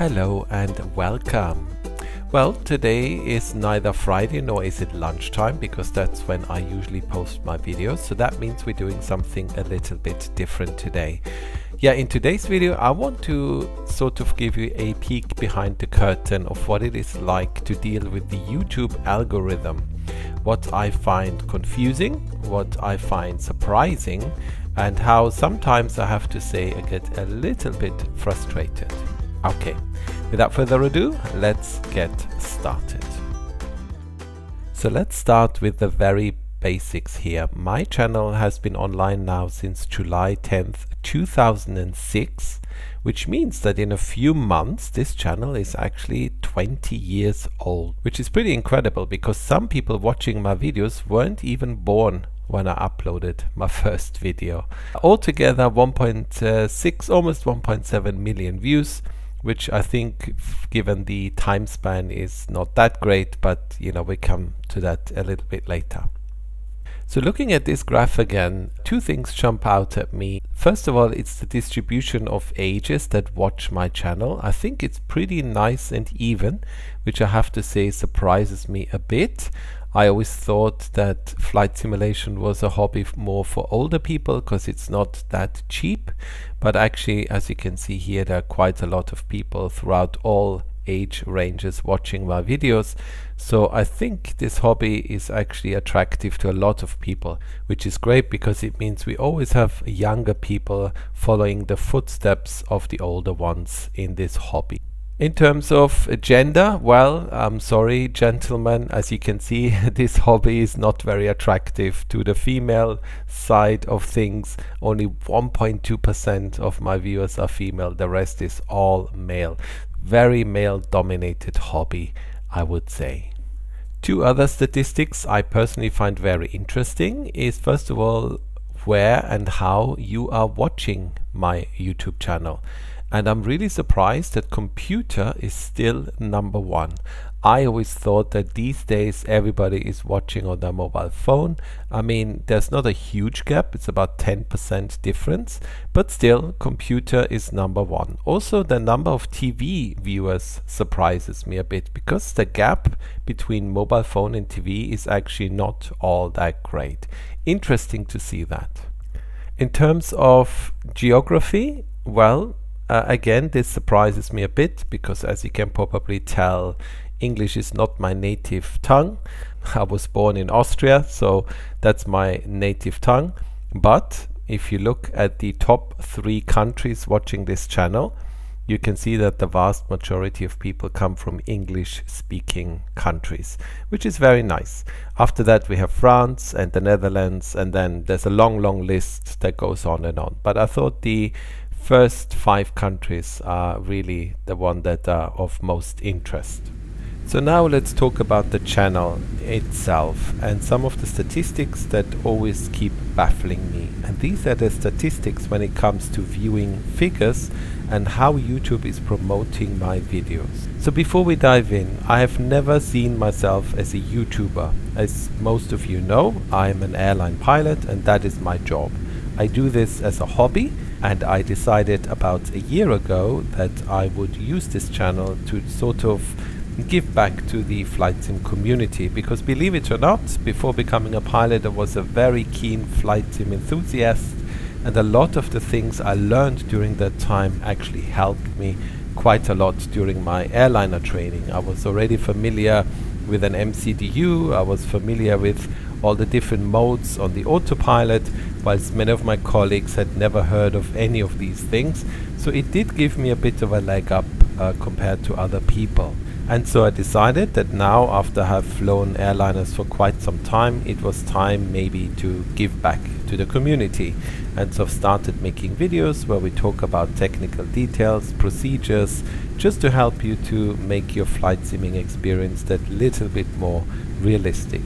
Hello and welcome. Well, today is neither Friday nor is it lunchtime because that's when I usually post my videos. So that means we're doing something a little bit different today. Yeah, in today's video, I want to sort of give you a peek behind the curtain of what it is like to deal with the YouTube algorithm. What I find confusing, what I find surprising, and how sometimes I have to say I get a little bit frustrated. Okay, without further ado, let's get started. So let's start with the very basics here. My channel has been online now since July 10th, 2006, which means that in a few months this channel is actually 20 years old, which is pretty incredible because some people watching my videos weren't even born when I uploaded my first video. Altogether 1.6, almost 1.7 million views, which I think, given the time span, is not that great, but you know, we come to that a little bit later. So looking at this graph again, two things jump out at me. First of all, it's the distribution of ages that watch my channel. I think it's pretty nice and even, which I have to say surprises me a bit. I always thought that flight simulation was a hobby more for older people because it's not that cheap. But actually, as you can see here, there are quite a lot of people throughout all age ranges watching my videos. So I think this hobby is actually attractive to a lot of people, which is great because it means we always have younger people following the footsteps of the older ones in this hobby. In terms of gender, well, I'm sorry, gentlemen, as you can see, this hobby is not very attractive to the female side of things. Only 1.2% of my viewers are female, the rest is all male. Very male-dominated hobby, I would say. Two other statistics I personally find very interesting is, first of all, where and how you are watching my YouTube channel. And I'm really surprised that computer is still number one. I always thought that these days everybody is watching on their mobile phone. I mean, there's not a huge gap, it's about 10% difference, but still computer is number one. Also, the number of TV viewers surprises me a bit because the gap between mobile phone and TV is actually not all that great. Interesting to see that. In terms of geography, well, again, this surprises me a bit because, as you can probably tell, English is not my native tongue. I was born in Austria, so that's my native tongue. But if you look at the top 3 countries watching this channel, you can see that the vast majority of people come from English-speaking countries, which is very nice. After that, we have France and the Netherlands, and then there's a long list that goes on and on. But I thought the first 5 countries are really the one that are of most interest. So now let's talk about the channel itself and some of the statistics that always keep baffling me. And these are the statistics when it comes to viewing figures and how YouTube is promoting my videos. So before we dive in, I have never seen myself as a YouTuber. As most of you know, I'm an airline pilot and that is my job. I do this as a hobby. And I decided about a year ago that I would use this channel to sort of give back to the flight sim community, because believe it or not, before becoming a pilot I was a very keen flight sim enthusiast, and a lot of the things I learned during that time actually helped me quite a lot during my airliner training. I was already familiar with an MCDU, I was familiar with all the different modes on the autopilot, whilst many of my colleagues had never heard of any of these things. So it did give me a bit of a leg up compared to other people. And so I decided that now, after I have flown airliners for quite some time, it was time maybe to give back to the community. And so I've started making videos where we talk about technical details, procedures, just to help you to make your flight simming experience that little bit more realistic.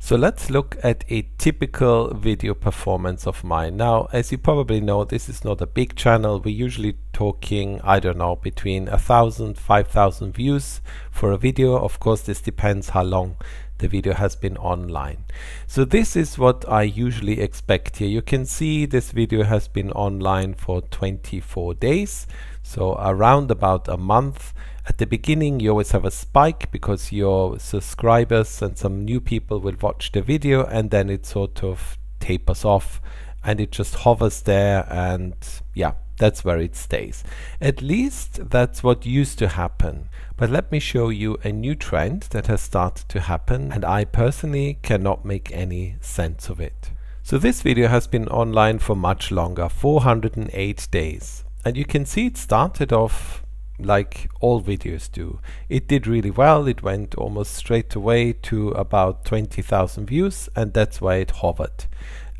So let's look at a typical video performance of mine. Now, as you probably know, this is not a big channel. We're usually talking, I don't know, between 1,000, 5,000 views for a video. Of course, this depends how long the video has been online. So this is what I usually expect here. You can see this video has been online for 24 days. So around about a month. At the beginning you always have a spike because your subscribers and some new people will watch the video, and then it sort of tapers off and it just hovers there, and yeah, that's where it stays. At least that's what used to happen. But let me show you a new trend that has started to happen, and I personally cannot make any sense of it. So this video has been online for much longer, 408 days. And you can see it started off like all videos do. It did really well. It went almost straight away to about 20,000 views, and that's why it hovered.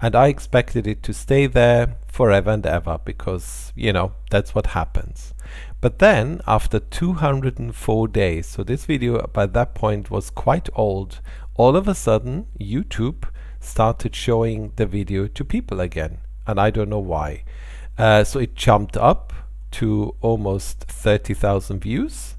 And I expected it to stay there forever and ever because, you know, that's what happens. But then after 204 days, so this video by that point was quite old, all of a sudden YouTube started showing the video to people again, and I don't know why. So it jumped up to almost 30,000 views,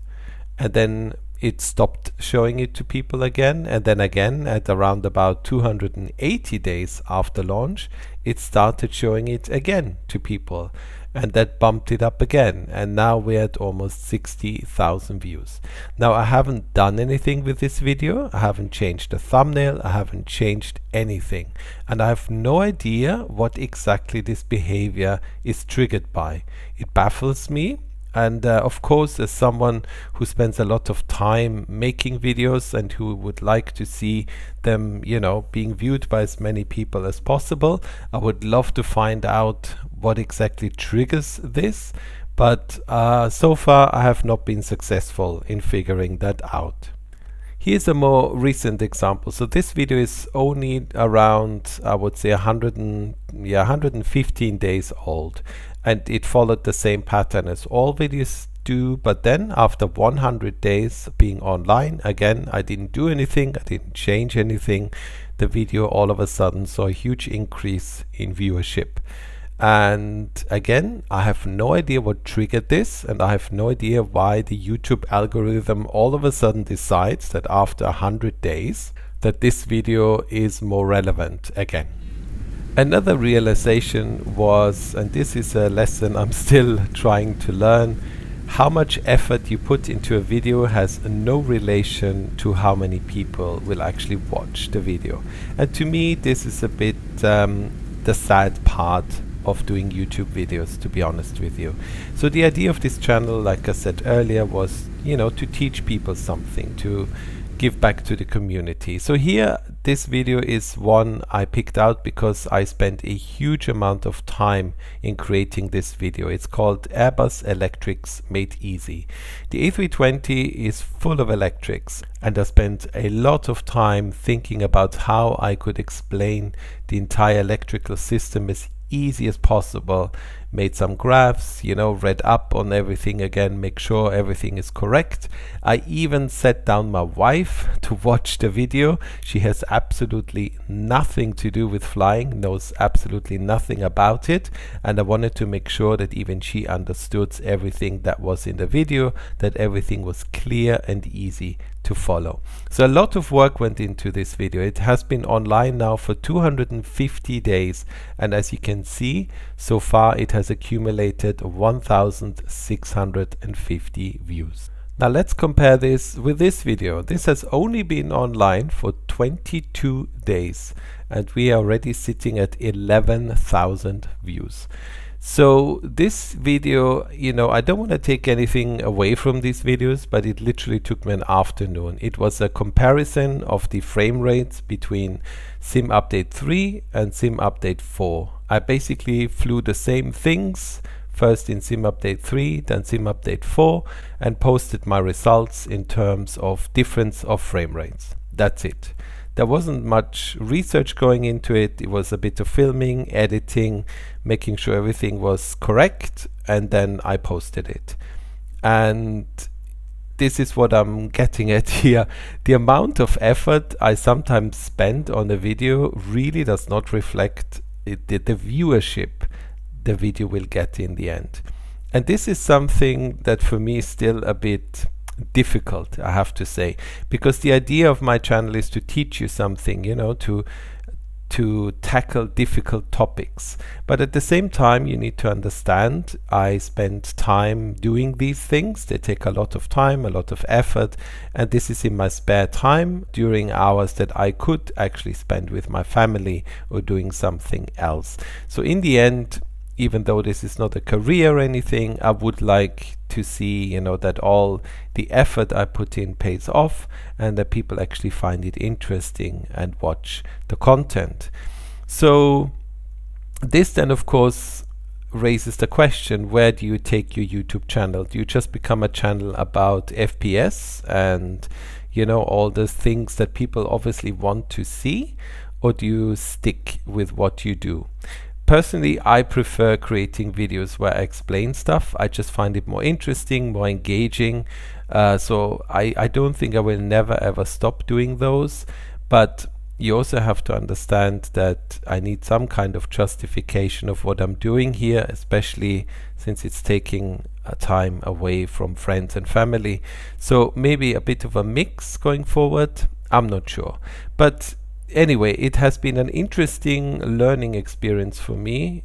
and then it stopped showing it to people again, and then again at around about 280 days after launch it started showing it again to people, and that bumped it up again, and now we're at almost 60,000 views. Now I haven't done anything with this video. I haven't changed the thumbnail, I haven't changed anything, and I have no idea what exactly this behavior is triggered by. It baffles me. And of course, as someone who spends a lot of time making videos and who would like to see them, you know, being viewed by as many people as possible, I would love to find out what exactly triggers this. But so far I have not been successful in figuring that out. Here's a more recent example. So this video is only around, I would say 115 days old, and it followed the same pattern as all videos do. But then after 100 days being online, again, I didn't do anything, I didn't change anything. The video all of a sudden saw a huge increase in viewership. And again, I have no idea what triggered this, and I have no idea why the YouTube algorithm all of a sudden decides that after 100 days that this video is more relevant again. Another realization was, and this is a lesson I'm still trying to learn, how much effort you put into a video has no relation to how many people will actually watch the video. And to me, this is a bit the sad part of doing YouTube videos, to be honest with you. So the idea of this channel, like I said earlier, was, you know, to teach people something, to give back to the community. So here, this video is one I picked out because I spent a huge amount of time in creating this video. It's called Airbus Electrics Made Easy. The A320 is full of electrics, and I spent a lot of time thinking about how I could explain the entire electrical system as easy as possible. Made some graphs, you know, read up on everything again, make sure everything is correct. I even sat down my wife to watch the video. She has absolutely nothing to do with flying, knows absolutely nothing about it, and I wanted to make sure that even she understood everything that was in the video, that everything was clear and easy to follow. So a lot of work went into this video. It has been online now for 250 days, and as you can see, so far it has accumulated 1,650 views. Now let's compare this with this video. This has only been online for 22 days, and we are already sitting at 11,000 views. So this video, you know, I don't want to take anything away from these videos, but it literally took me an afternoon. It was a comparison of the frame rates between Sim Update 3 and Sim Update 4. I basically flew the same things, first in Sim Update 3, then Sim Update 4, and posted my results in terms of difference of frame rates. That's it. There wasn't much research going into it. It was a bit of filming, editing, making sure everything was correct, and then I posted it. And this is what I'm getting at here. The amount of effort I sometimes spend on a video really does not reflect the viewership the video will get in the end. And this is something that for me is still a bit difficult, I have to say, because the idea of my channel is to teach you something, you know, to to tackle difficult topics. But at the same time, you need to understand I spend time doing these things. They take a lot of time, a lot of effort, and this is in my spare time during hours that I could actually spend with my family or doing something else. So in the end, even though this is not a career or anything, I would like to see, that all the effort I put in pays off and that people actually find it interesting and watch the content. So this then, of course, raises the question, where do you take your YouTube channel? Do you just become a channel about FPS and, all the things that people obviously want to see? Or do you stick with what you do? Personally, I prefer creating videos where I explain stuff. I just find it more interesting, more engaging. So I don't think I will never ever stop doing those. But you also have to understand that I need some kind of justification of what I'm doing here, especially since it's taking time away from friends and family. So maybe a bit of a mix going forward. I'm not sure. But anyway, it has been an interesting learning experience for me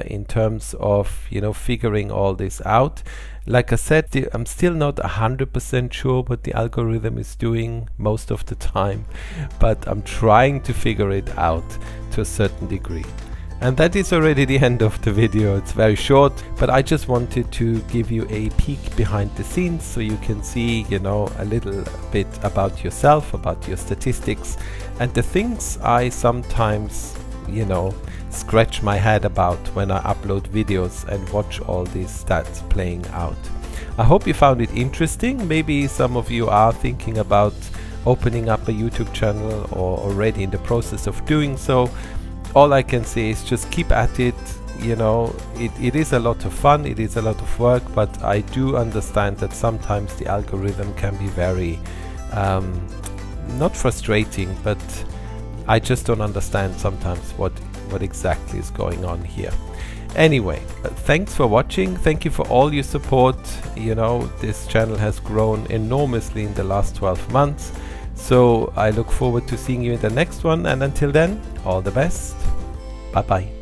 in terms of figuring all this out. Like I said, I'm still not 100% sure what the algorithm is doing most of the time, but I'm trying to figure it out to a certain degree. And that is already the end of the video. It's very short, but I just wanted to give you a peek behind the scenes so you can see, a little bit about yourself, about your statistics, and the things I sometimes, scratch my head about when I upload videos and watch all these stats playing out. I hope you found it interesting. Maybe some of you are thinking about opening up a YouTube channel or already in the process of doing so. All I can say is just keep at it. It is a lot of fun, it is a lot of work, but I do understand that sometimes the algorithm can be very not frustrating, but I just don't understand sometimes what exactly is going on here. Anyway, thanks for watching. Thank you for all your support. This channel has grown enormously in the last 12 months. So I look forward to seeing you in the next one, and until then, all the best. Bye bye.